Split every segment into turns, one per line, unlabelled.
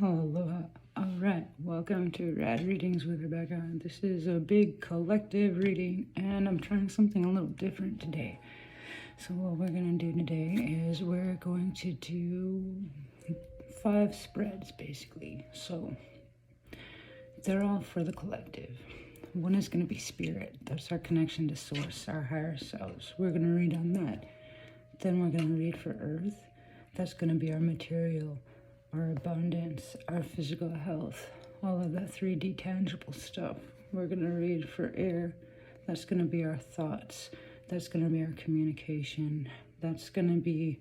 Aloha. Alright, welcome to Rad Readings with Rebecca. This is a big collective reading, and I'm trying something a little different today. So what we're going to do today is we're going to do 5 spreads, basically. So they're all for the collective. One is going to be spirit. That's our connection to source, our higher selves. We're going to read on that. Then we're going to read for earth. That's going to be our material, our abundance, our physical health, all of that 3D tangible stuff. We're going to read for air. That's going to be our thoughts. That's going to be our communication. That's going to be,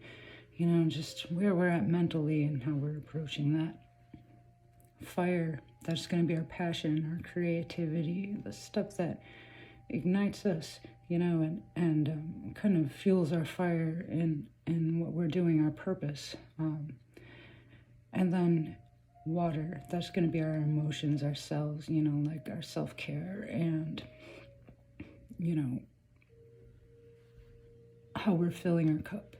just where we're at mentally and how we're approaching that. Fire, that's going to be our passion, our creativity, the stuff that ignites us, and kind of fuels our fire in what we're doing, our purpose. And then water, that's going to be our emotions, ourselves, like our self-care and, how we're filling our cup,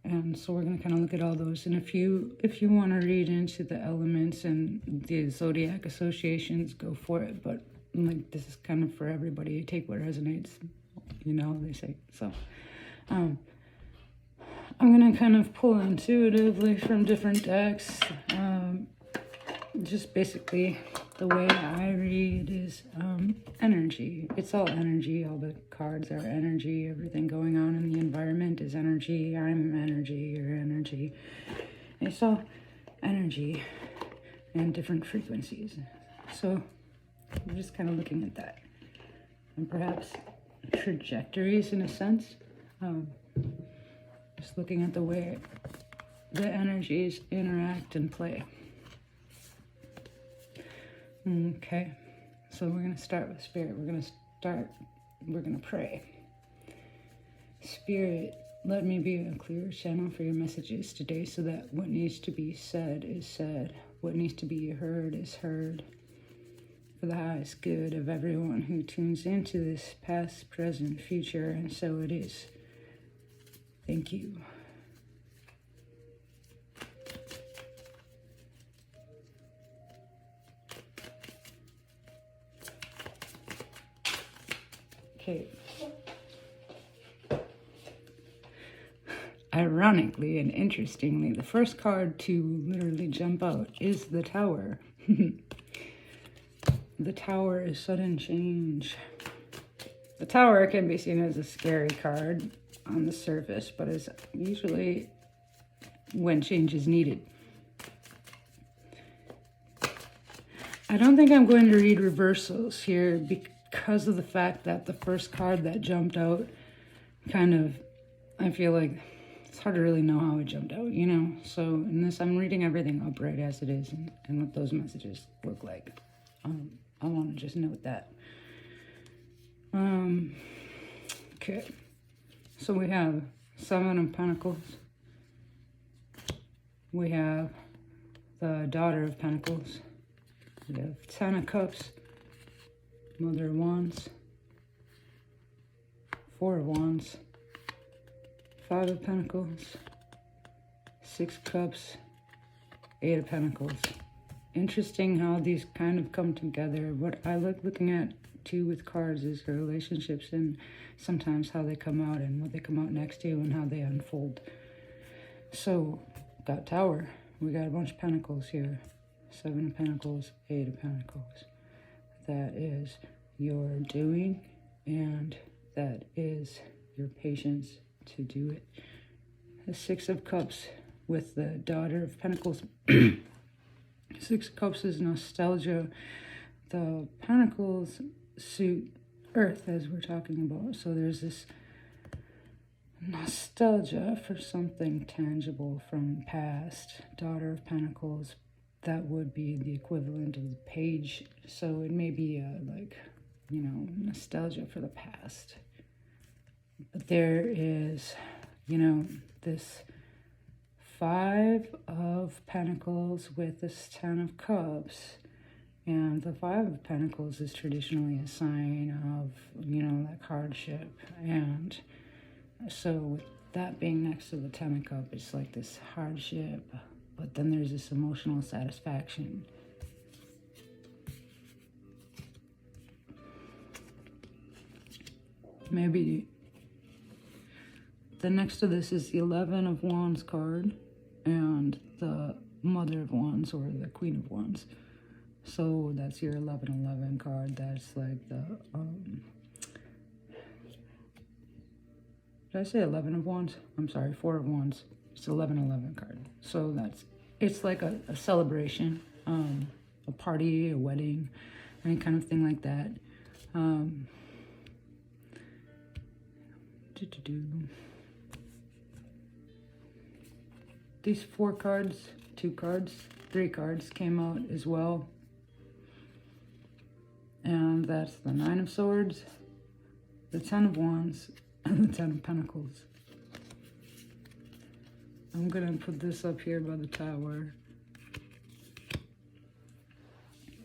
And so we're going to kind of look at all those. And if you want to read into the elements and the zodiac associations, go for it. But this is kind of for everybody. You take what resonates, they say. So, I'm going to kind of pull intuitively from different decks. Just basically the way I read is energy. It's all energy. All the cards are energy. Everything going on in the environment is energy. I'm energy. You're energy. It's all energy and different frequencies. So we're just kind of looking at that. And perhaps trajectories in a sense. Just looking at the way the energies interact and play. Okay, so we're going to start with spirit. We're going to pray. Spirit, let me be a clear channel for your messages today so that what needs to be said is said. What needs to be heard is heard. For the highest good of everyone who tunes into this past, present, future, and so it is. Thank you. Okay. Ironically and interestingly, the first card to literally jump out is the Tower. The Tower is sudden change. The Tower can be seen as a scary card on the surface, but is usually when change is needed. I don't think I'm going to read reversals here because of the fact that the first card that jumped out I feel like it's hard to really know how it jumped out, So in this, I'm reading everything upright as it is and what those messages look like. I want to just note that. Okay. So we have 7 of Pentacles. We have the Daughter of Pentacles. We have 10 of Cups. Mother of Wands. 4 of Wands. 5 of Pentacles. 6 Cups. 8 of Pentacles. Interesting how these kind of come together. What I like looking at too with cards is the relationships and sometimes how they come out and what they come out next to and how they unfold. So, got Tower. We got a bunch of Pentacles here. 7 of Pentacles, 8 of Pentacles. That is your doing, and that is your patience to do it. The 6 of Cups with the Daughter of Pentacles. 6 of Cups is nostalgia. The Pentacles suit Earth, as we're talking about. So there's this nostalgia for something tangible from past. Daughter of Pentacles, that would be the equivalent of the Page. So it may be nostalgia for the past. But there is, this 5 of Pentacles with this 10 of Cups. And the 5 of Pentacles is traditionally a sign of, like hardship. And so with that being next to the 10 of Cups, it's like this hardship, but then there's this emotional satisfaction. Maybe the next to this is the 11 of Wands card and the Mother of Wands or the Queen of Wands. So that's your 1111 card. That's like the, did I say 11 of Wands? I'm sorry, 4 of Wands. It's 1111 card. So it's like a celebration, a party, a wedding, any kind of thing like that. These 4 cards, 2 cards, 3 cards came out as well. And that's the 9 of Swords, the 10 of Wands, and the 10 of Pentacles. I'm gonna put this up here by the tower.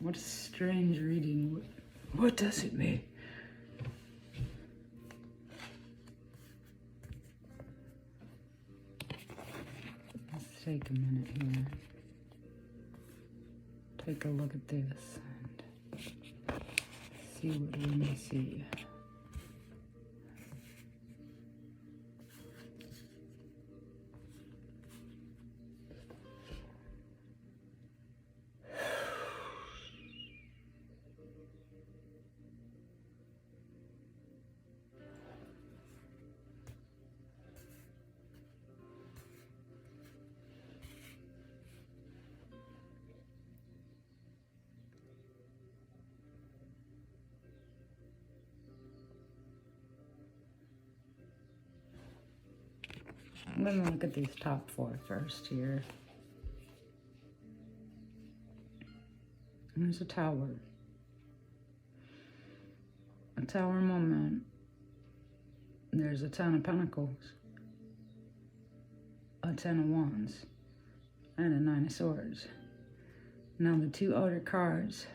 What a strange reading. What does it mean? Let's take a minute here. Take a look at this and see what we may see. I'm going to look at these top 4 first here. There's a tower. A tower moment. There's a 10 of Pentacles. A 10 of Wands. And a 9 of Swords. Now the 2 outer cards.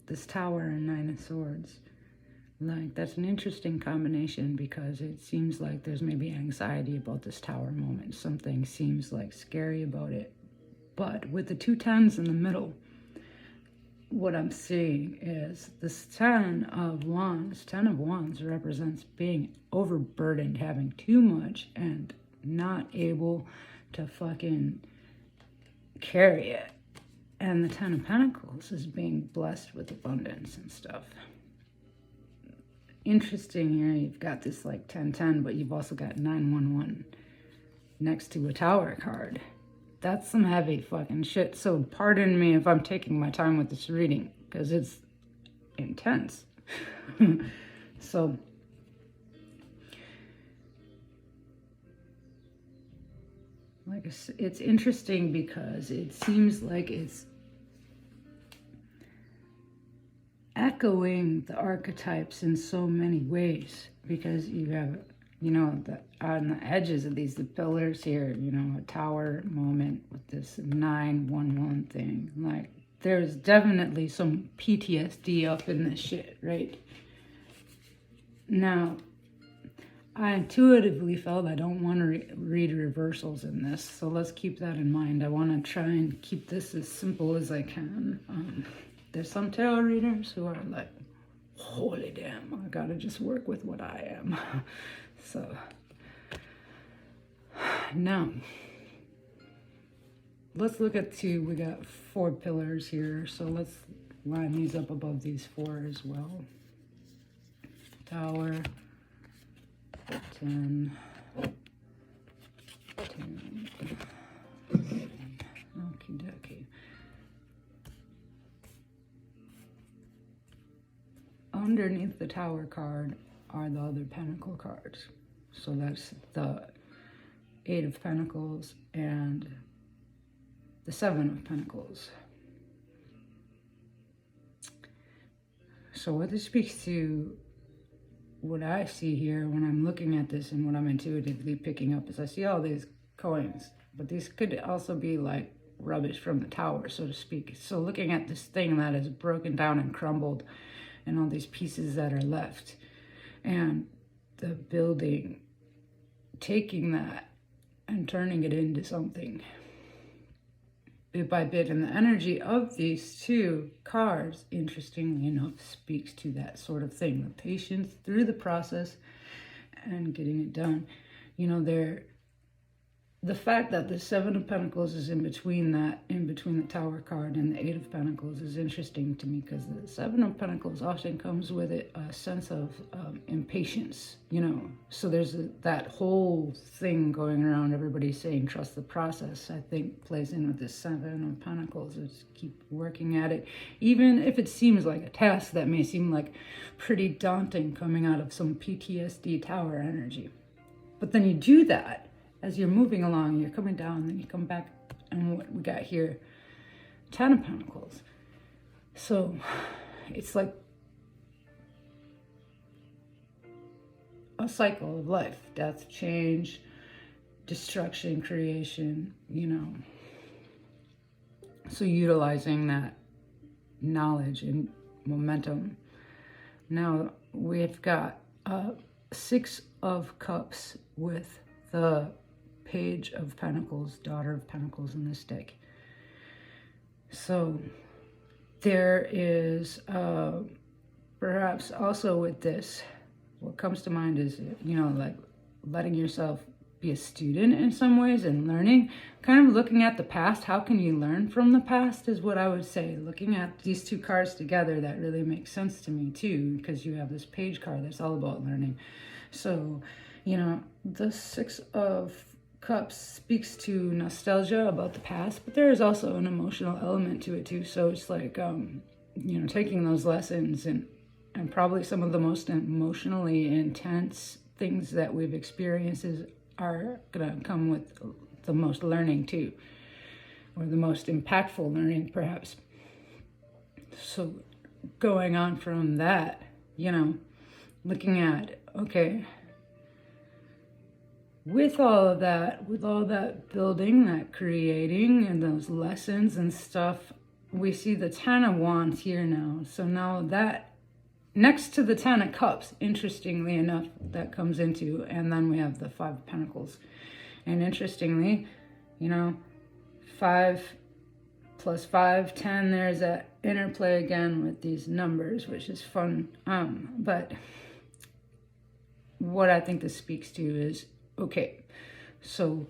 This tower and 9 of Swords. Like, that's an interesting combination because it seems like there's maybe anxiety about this tower moment. Something seems like scary about it. But with the 2 10s in the middle, what I'm seeing is this 10 of Wands represents being overburdened, having too much and not able to fucking carry it. And the 10 of Pentacles is being blessed with abundance and stuff. Interesting here, you've got this like 10-10, but you've also got 9-1-1 next to a tower card. That's some heavy fucking shit. So pardon me if I'm taking my time with this reading, because it's intense. So, like I said, it's interesting because it seems like it's echoing the archetypes in so many ways, because you have, you know, on the edges of these, the pillars here, you know, a tower moment with this 9-1-1 thing. Like, there's definitely some PTSD up in this shit, right? Now, I intuitively felt I don't want to read reversals in this, so let's keep that in mind. I want to try and keep this as simple as I can. There's some tarot readers who are like, holy damn, I gotta just work with what I am. So, now, let's look at 2. We got 4 pillars here, so let's line these up above these 4 as well. Tower, 10, 10, okie dokie. Underneath the tower card are the other pentacle cards. So that's the 8 of Pentacles and the 7 of Pentacles. So what this speaks to, what I see here when I'm looking at this and what I'm intuitively picking up, is I see all these coins, but these could also be like rubbish from the tower, so to speak. So looking at this thing that is broken down and crumbled, and all these pieces that are left, and the building taking that and turning it into something. bit by bit. And the energy of these two cards, interestingly enough, speaks to that sort of thing. The patience through the process and getting it done. You know, the fact that the Seven of Pentacles is in between the Tower card and the Eight of Pentacles is interesting to me, because the Seven of Pentacles often comes with it a sense of impatience, you know. So there's that whole thing going around, everybody saying trust the process, I think plays in with this Seven of Pentacles. Just keep working at it, even if it seems like a task that may seem like pretty daunting coming out of some PTSD Tower energy. But then you do that as you're moving along, you're coming down, then you come back, and what we got here, Ten of Pentacles. So it's like a cycle of life: death, change, destruction, creation, you know. So utilizing that knowledge and momentum. Now we've got Six of Cups with the Page of Pentacles, Daughter of Pentacles in this deck. So there is perhaps also with this, what comes to mind is, you know, like letting yourself be a student in some ways and learning, kind of looking at the past. How can you learn from the past is what I would say. Looking at these two cards together, that really makes sense to me too, because you have this Page card that's all about learning. So, you know, the Six of Cups speaks to nostalgia about the past, but there is also an emotional element to it too. So it's like, you know, taking those lessons and probably some of the most emotionally intense things that we've experienced are gonna come with the most learning too, or the most impactful learning perhaps. So going on from that, you know, looking at, okay, with all that building, that creating, and those lessons and stuff, we see the Ten of Wands here now. So now that, next to the Ten of Cups, interestingly enough, that comes into, and then we have the Five of Pentacles. And interestingly, you know, 5 plus 5, 10, there's that interplay again with these numbers, which is fun. But what I think this speaks to is, okay, so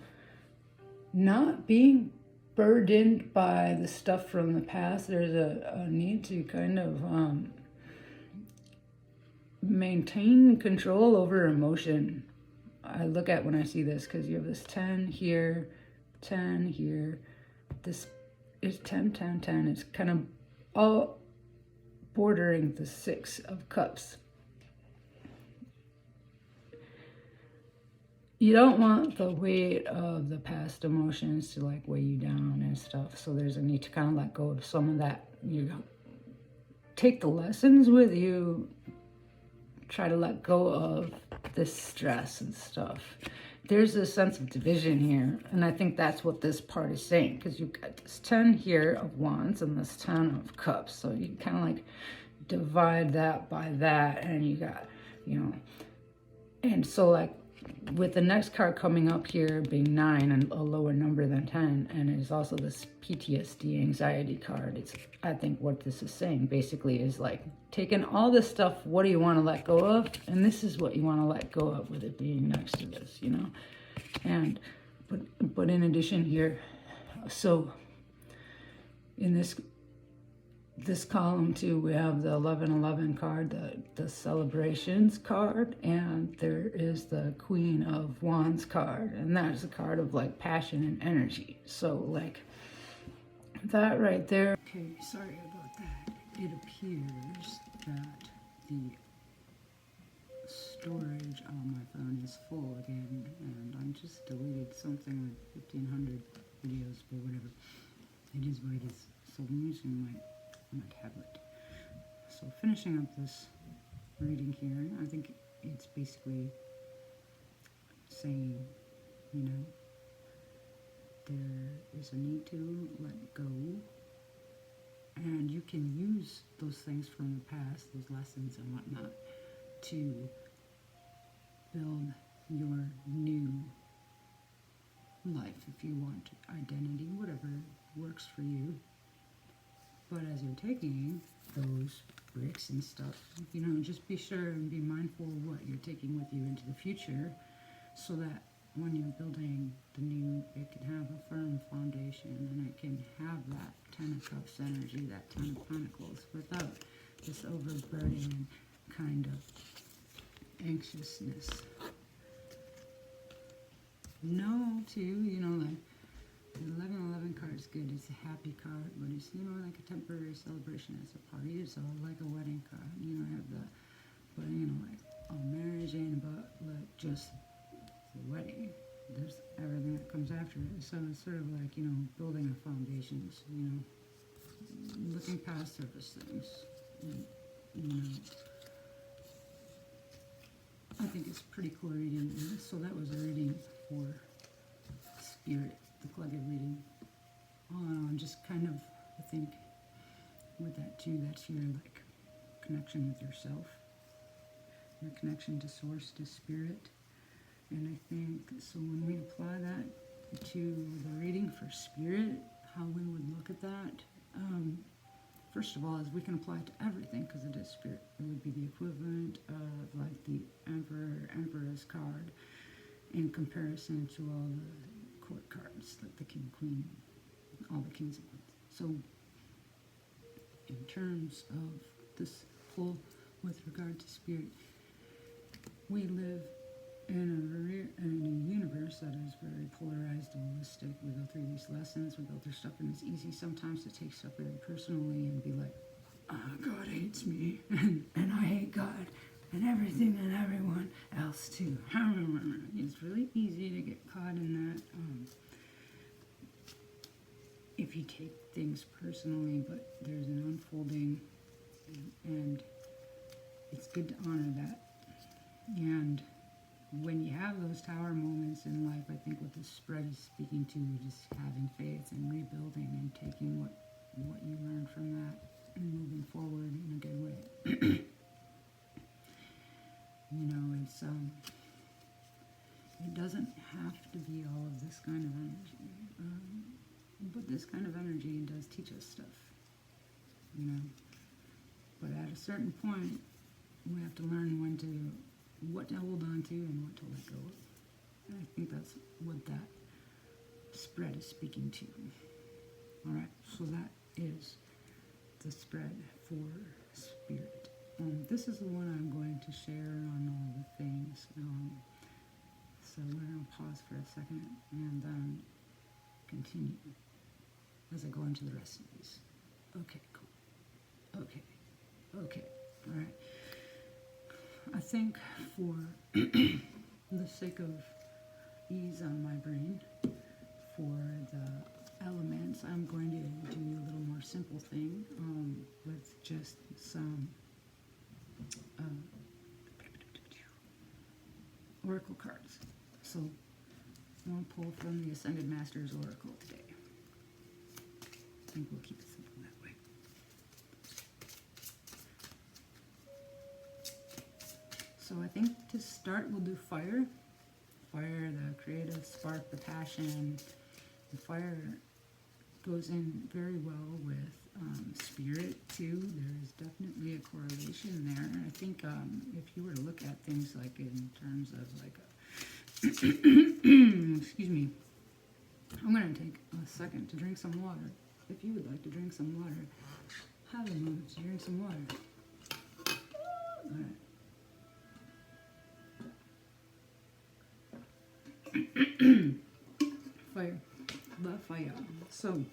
not being burdened by the stuff from the past. There's a need to kind of maintain control over emotion. I look at when I see this, because you have this 10 here, 10 here. This is 10, 10, 10. It's kind of all bordering the Six of Cups. You don't want the weight of the past emotions to like weigh you down and stuff. So there's a need to kind of let go of some of that. You take the lessons with you, try to let go of this stress and stuff. There's a sense of division here, and I think that's what this part is saying, because you've got this 10 here of Wands and this 10 of Cups. So you kind of like divide that by that, and you got, you know, and so like, with the next card coming up here being 9 and a lower number than 10, and it's also this PTSD anxiety card. It's, I think what this is saying basically is like taking all this stuff, what do you want to let go of? And this is what you want to let go of with it being next to this, you know? And, but in addition here, so in this column too, we have the 1111 card, the celebrations card, and there is the Queen of Wands card, and that's a card of like passion and energy. So like that right there. Okay, sorry about that. It appears that the storage on my phone is full again, and I just deleted something like 1,500 videos, but whatever. It is what it is. So I'm using my tablet. So finishing up this reading here, I think it's basically saying, you know, there is a need to let go, and you can use those things from the past, those lessons and whatnot, to build your new life if you want, identity, whatever works for you. But as you're taking those bricks and stuff, just be sure and be mindful of what you're taking with you into the future, so that when you're building the new, it can have a firm foundation, and it can have that Ten of Cups energy, that Ten of Pentacles, without this overburdening kind of anxiousness. No, too, like the 1111 card is good. It's a happy card, but it's, like a temporary celebration. It's a party. It's like a wedding card. I have the, but, like, marriage ain't about, like, just the wedding. There's everything that comes after it. So it's sort of like, building a foundations, looking past surface things. And, I think it's pretty cool reading. So that was a reading for Spirit, the collective reading. Just kind of, I think, with that too, that's your, like, connection with yourself, your connection to Source, to Spirit. And I think, so when we apply that to the reading for Spirit, how we would look at that, first of all, is we can apply it to everything, because it is Spirit. It would be the equivalent of, like, the Emperor, Empress card in comparison to all the court cards, like the King, Queen, all the kings and queens. So, in terms of this pull with regard to Spirit, we live in a universe that is very polarized, dualistic. We go through these lessons, we go through stuff, and it's easy sometimes to take stuff very personally and be like, God hates me, and I hate God, and everything and everyone else too. It's really easy to get caught in that if you take things personally, but there's an unfolding, and it's good to honor that. And when you have those tower moments in life, I think what this spread is speaking to is just having faith and rebuilding and taking what you learned from that and moving forward in a good way. It's it doesn't have to be all of this kind of energy, but this kind of energy does teach us stuff, But at a certain point, we have to learn what to hold on to and what to let go of. And I think that's what that spread is speaking to. Alright, so that is the spread for Spirit. This is the one I'm going to share on all the things. So we're going to pause for a second and then continue as I go into the rest of these. Okay, cool. Okay, alright. I think for the sake of ease on my brain, for the elements, I'm going to do a little more simple thing with just some oracle cards. So I'm going to pull from the Ascended Masters Oracle today. I think we'll keep it simple that way. So I think to start we'll do fire. Fire, the creative spark, the passion. The fire goes in very well with Spirit too. There's definitely a correlation there. I think if you were to look at things like in terms of like excuse me, I'm going to take a second to drink some water. If you would like to drink some water, have a moment to drink some water. Alright. Fire. The fire. So,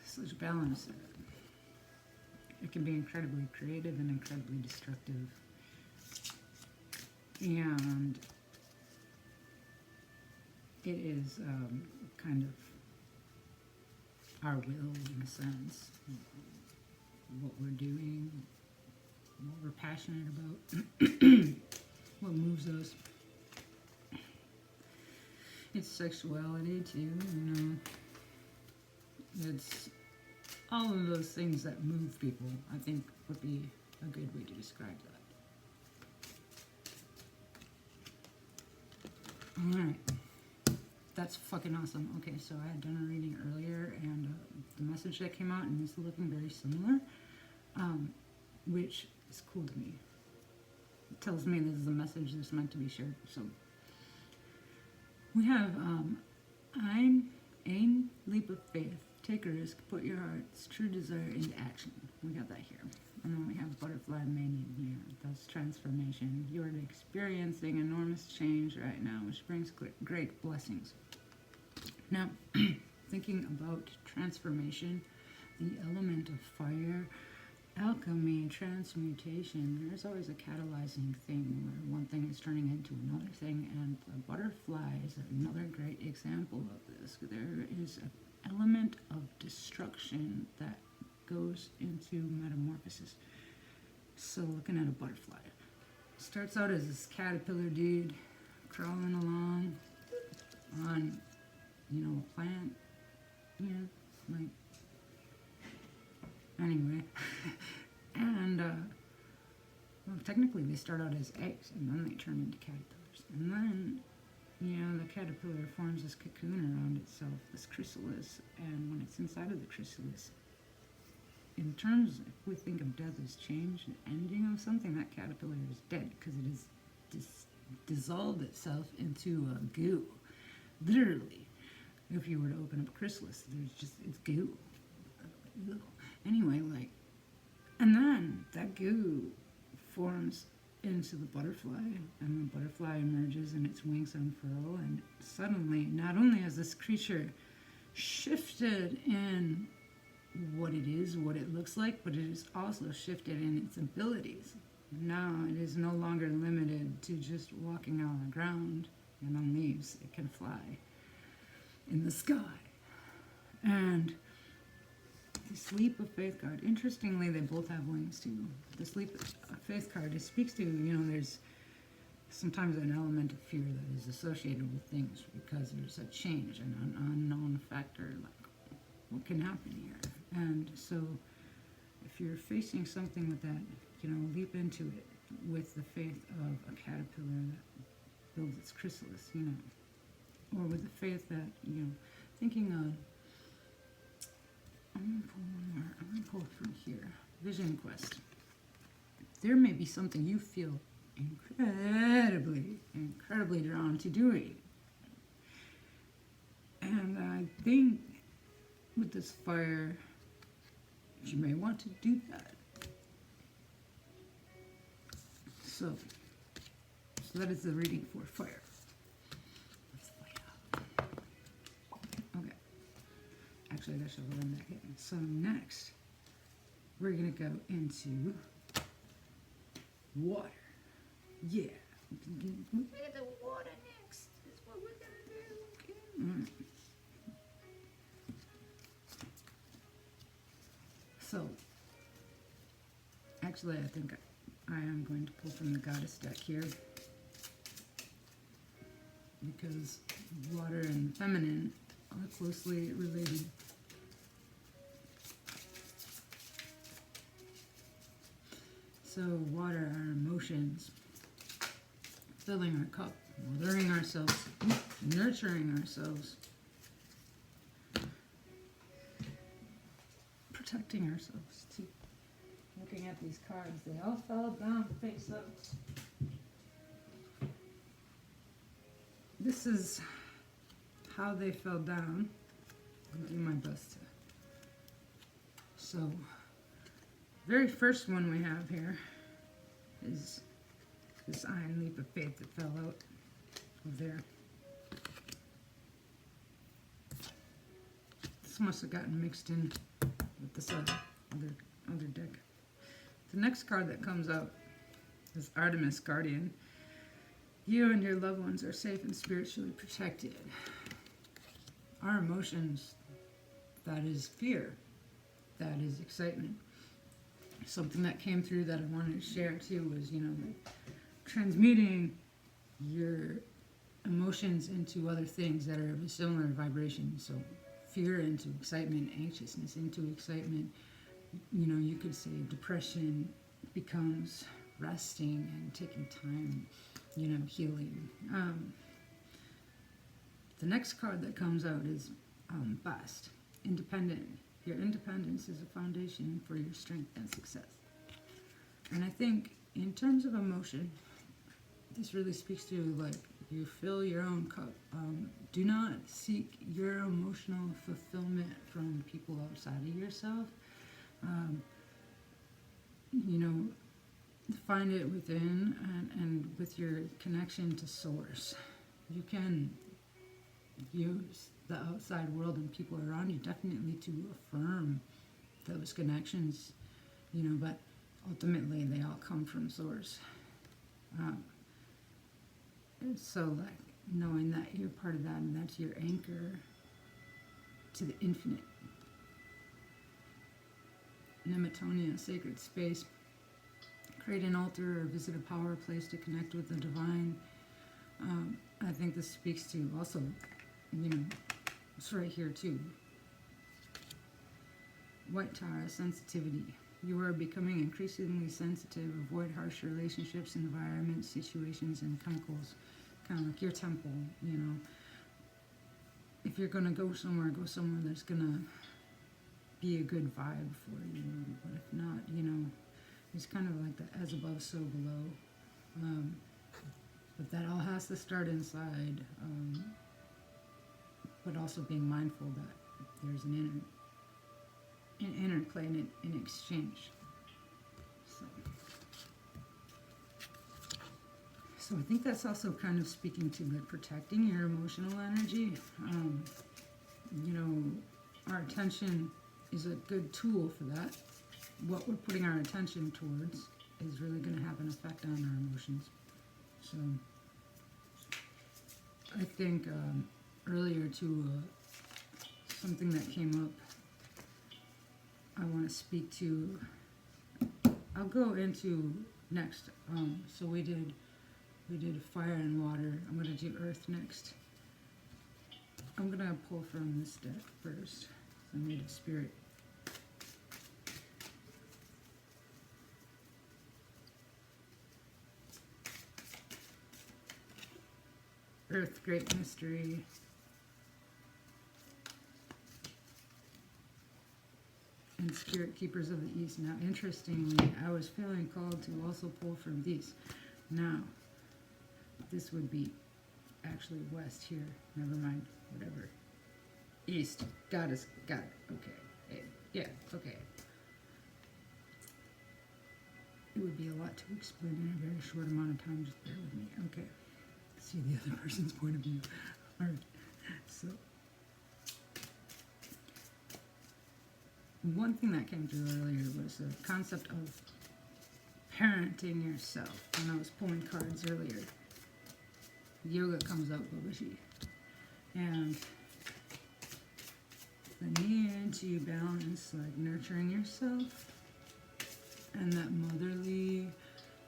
such balance. It can be incredibly creative and incredibly destructive. And it is kind of our will, in a sense, what we're doing, what we're passionate about, what moves us. It's sexuality too, It's all of those things that move people, I think would be a good way to describe that. Alright. That's fucking awesome. Okay, so I had done a reading earlier, and the message that came out and is looking very similar, which is cool to me. It tells me this is a message that's meant to be shared. So we have ein leap of faith. Take a risk. Put your heart's true desire into action. We got that here. And then we have butterfly mania here. That's transformation. You're experiencing enormous change right now, which brings great blessings. Now, thinking about transformation, the element of fire, alchemy, transmutation, there's always a catalyzing thing where one thing is turning into another thing, and the butterfly is another great example of this. There is an element of destruction that goes into metamorphosis. So looking at a butterfly, starts out as this caterpillar dude crawling along on, a plant, like, anyway. And well, technically they start out as eggs and then they turn into caterpillars, and then the caterpillar forms this cocoon around itself, this chrysalis, and when it's inside of the chrysalis, in terms, if we think of death as change and ending of something, that caterpillar is dead because it has dissolved itself into a goo. Literally, if you were to open up a chrysalis, it's goo. Anyway, and then that goo forms into the butterfly, and the butterfly emerges and its wings unfurl, and suddenly, not only has this creature shifted in what it is, what it looks like, but it is also shifted in its abilities. Now it is no longer limited to just walking on the ground and on leaves. It can fly in the sky. And this leap of faith card, interestingly, they both have wings too. This leap of faith card, it speaks to, there's sometimes an element of fear that is associated with things because there's a change and an unknown factor, like what can happen here. And so if you're facing something with that, leap into it with the faith of a caterpillar that builds its chrysalis, or with the faith that, thinking on, I'm going to pull from here, Vision Quest. There may be something you feel incredibly drawn to doing. And I think with this fire, you may want to do that. So that is the reading for fire. Okay. Actually, I should run back in. So next, we're going to go into water. Yeah. Look at the water next. That's what we're going to do. Okay. All right. So, actually, I think I am going to pull from the goddess deck here, because water and feminine are closely related. So water, our emotions, filling our cup, watering ourselves, nurturing ourselves, protecting ourselves too. Looking at these cards, they all fell down face up. This is how they fell down. I'll do my best to. So, very first one we have here is this iron leap of faith that fell out of there. This must have gotten mixed in with this other deck. The next card that comes out is Artemis Guardian. You and your loved ones are safe and spiritually protected. Our emotions, that is fear, that is excitement. Something that came through that I wanted to share too was, transmuting your emotions into other things that are of a similar vibration. So fear into excitement, anxiousness into excitement. You could say depression becomes resting and taking time, healing. The next card that comes out is Bast, independent. Your independence is a foundation for your strength and success. And I think in terms of emotion, this really speaks to like you fill your own cup. Do not seek your emotional fulfillment from people outside of yourself. You know, find it within and with your connection to source. You can use the outside world and people around you definitely to affirm those connections, you know, but ultimately they all come from source. And so like knowing that you're part of that and that's your anchor to the infinite. Nematonia, sacred space. Create an altar or visit a power place to connect with the divine. I think this speaks to also, you know, it's right here too. White Tara, sensitivity. You are becoming increasingly sensitive. Avoid harsh relationships, environments, situations, and chemicals. Kind of like your temple, you know. If you're going to go somewhere that's going to be a good vibe for you. But if not, you know, it's kind of like the as above, so below. But that all has to start inside. But also being mindful that there's an interplay and an exchange. So I think that's also kind of speaking to like protecting your emotional energy. You know, our attention is a good tool for that. What we're putting our attention towards is really going to have an effect on our emotions. So I think earlier to something that came up I want to speak to. I'll go into next. So we did fire and water. I'm going to do earth next. I'm going to pull from this deck first. I made a spirit. Earth, great mystery. And spirit keepers of the east. Now, interestingly, I was feeling called to also pull from these. Now, this would be actually west here. Never mind. Whatever. East. Got it. Okay. Hey, yeah. Okay. It would be a lot to explain in a very short amount of time. Just bear with me. Okay. See the other person's point of view. All right. So, one thing that came through earlier was the concept of parenting yourself. When I was pulling cards earlier, yoga comes out, Babaji. And the need to balance like nurturing yourself and that motherly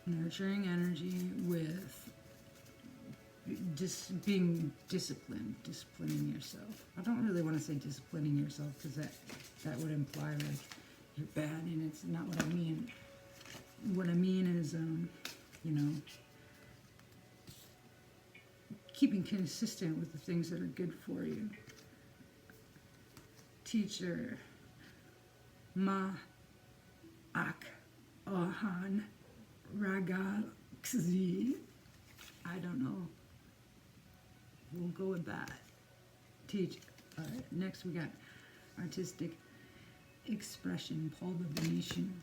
nurturing energy with just being disciplining yourself. I don't really want to say disciplining yourself because that would imply like you're bad, and it's not what I mean. What I mean is, you know, keeping consistent with the things that are good for you. Teacher, ma, ak, ohan, ragakzi. I don't know. We'll go with that. Teach. All right. Next we got artistic expression, Paul the Venetian.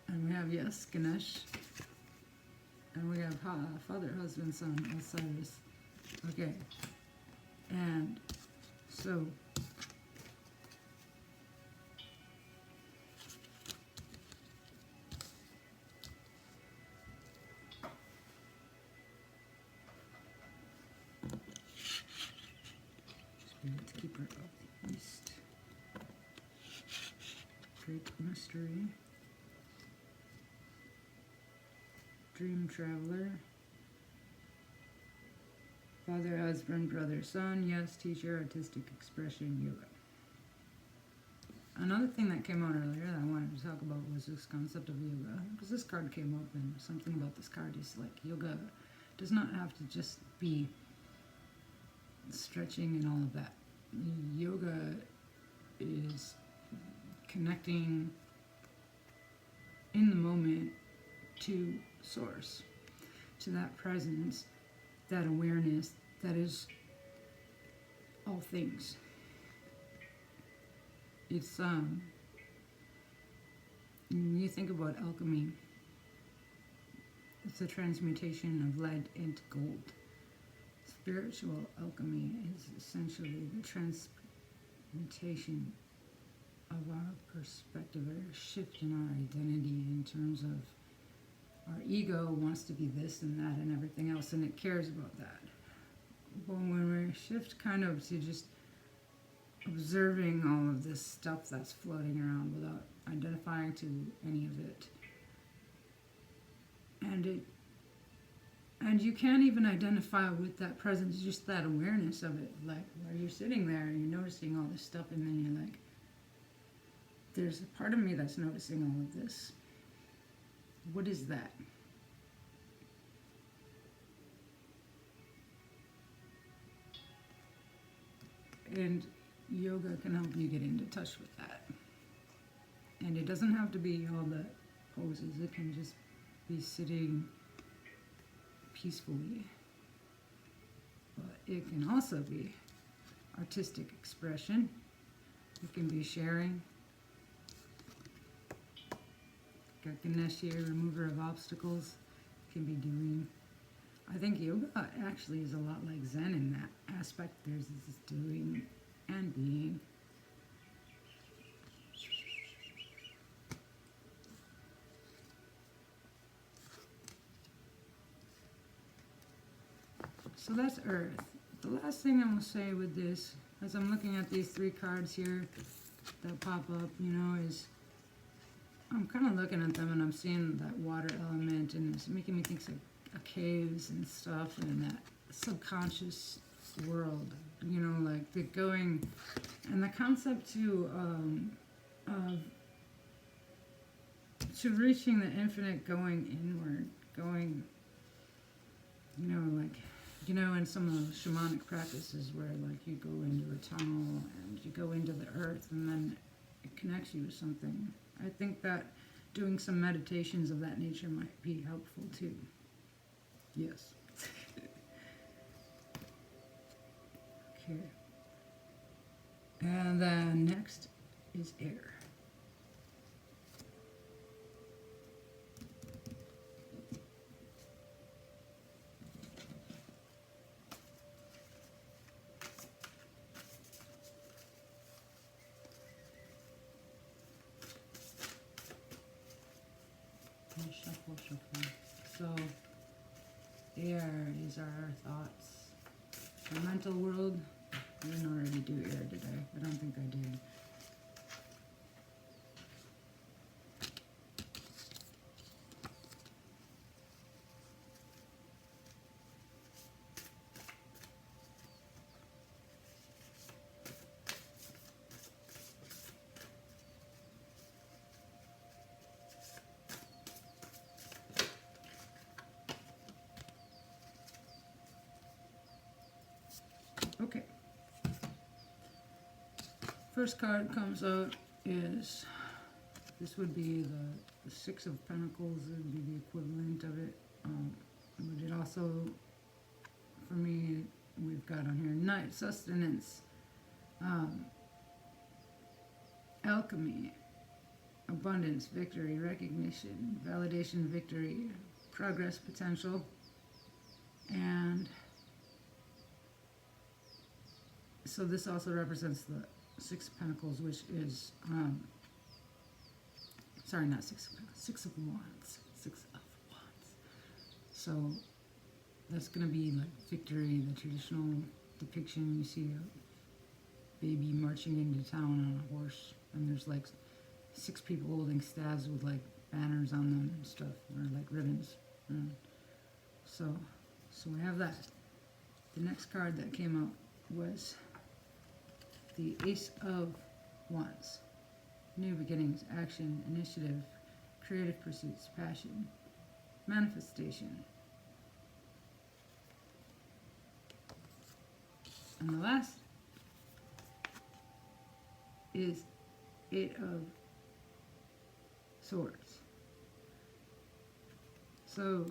And we have, yes, Ganesh. And we have father, husband, son, Osiris. Okay. And so Spirit's Keeper of the East. Great mystery. Dream Traveler. Father, husband, brother, son. Yes, teacher, artistic expression, yoga. Another thing that came out earlier that I wanted to talk about was this concept of yoga. Because this card came up, and something about this card is like yoga does not have to just be stretching and all of that. Yoga is connecting in the moment to source, to that presence, that awareness that is all things. It's you think about alchemy, it's a transmutation of lead into gold. Spiritual alchemy is essentially the transmutation of our perspective, a shift in our identity in terms of our ego wants to be this and that and everything else, and it cares about that. But when we shift kind of to just observing all of this stuff that's floating around without identifying to any of it, and you can't even identify with that presence, just that awareness of it, like where you're sitting there and you're noticing all this stuff, and then you're like, there's a part of me that's noticing all of this. What is that? And yoga can help you get into touch with that. And it doesn't have to be all the poses. It can just be sitting peacefully. But it can also be artistic expression. It can be sharing. Ganeshi, remover of obstacles, can be doing. I think yoga actually is a lot like Zen in that aspect. There's this doing and being. So that's Earth. The last thing I'm going to say with this, as I'm looking at these three cards here that pop up, is I'm kind of looking at them and I'm seeing that water element, and it's making me think of caves and stuff and that subconscious world, like the going, and the concept too of to reaching the infinite, going inward, going, in some of those shamanic practices where like you go into a tunnel and you go into the earth and then it connects you with something. I think that doing some meditations of that nature might be helpful too. Yes. Okay. And then next is air. Shuffle. So, air is our thoughts. The mental world. I didn't already do air, did I? I don't think I did. Okay. First card comes out is, this would be the Six of Pentacles. It would be the equivalent of it. But it also, for me, we've got on here night, sustenance, alchemy, abundance, victory, recognition, validation, victory, progress, potential, and so this also represents the Six of Pentacles, which is, sorry, not Six of Pentacles, Six of Wands. Six of Wands. So that's going to be like victory, the traditional depiction. You see a baby marching into town on a horse, and there's like 6 people holding staves with like banners on them and stuff, or like ribbons. So we have that. The next card that came out was the Ace of Wands. New beginnings, action, initiative, creative pursuits, passion, manifestation. And the last is Eight of Swords. So,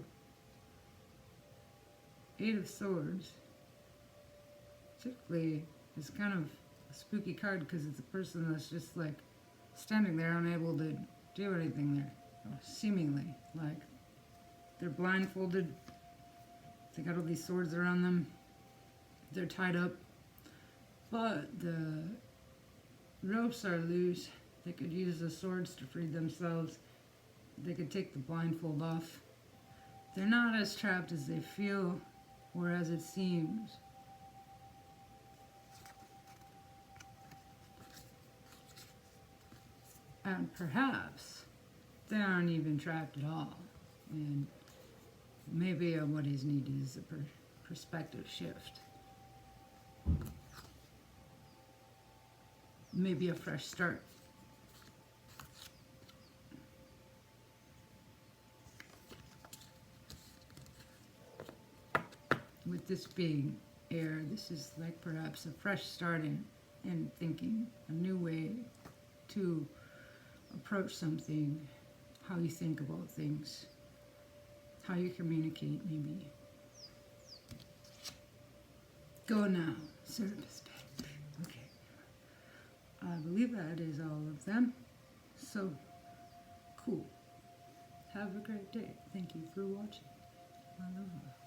Eight of Swords typically is kind of a spooky card because it's a person that's just like standing there unable to do anything there, seemingly. Like they're blindfolded, they got all these swords around them, they're tied up, but the ropes are loose. They could use the swords to free themselves. They could take the blindfold off. They're not as trapped as they feel or as it seems. And perhaps they aren't even trapped at all. And maybe what he's needed is a perspective shift. Maybe a fresh start. With this being air, this is like perhaps a fresh start in thinking, a new way to approach something, how you think about things, how you communicate maybe. Go now, service back. Okay. I believe that is all of them. So, cool. Have a great day. Thank you for watching. Aloha.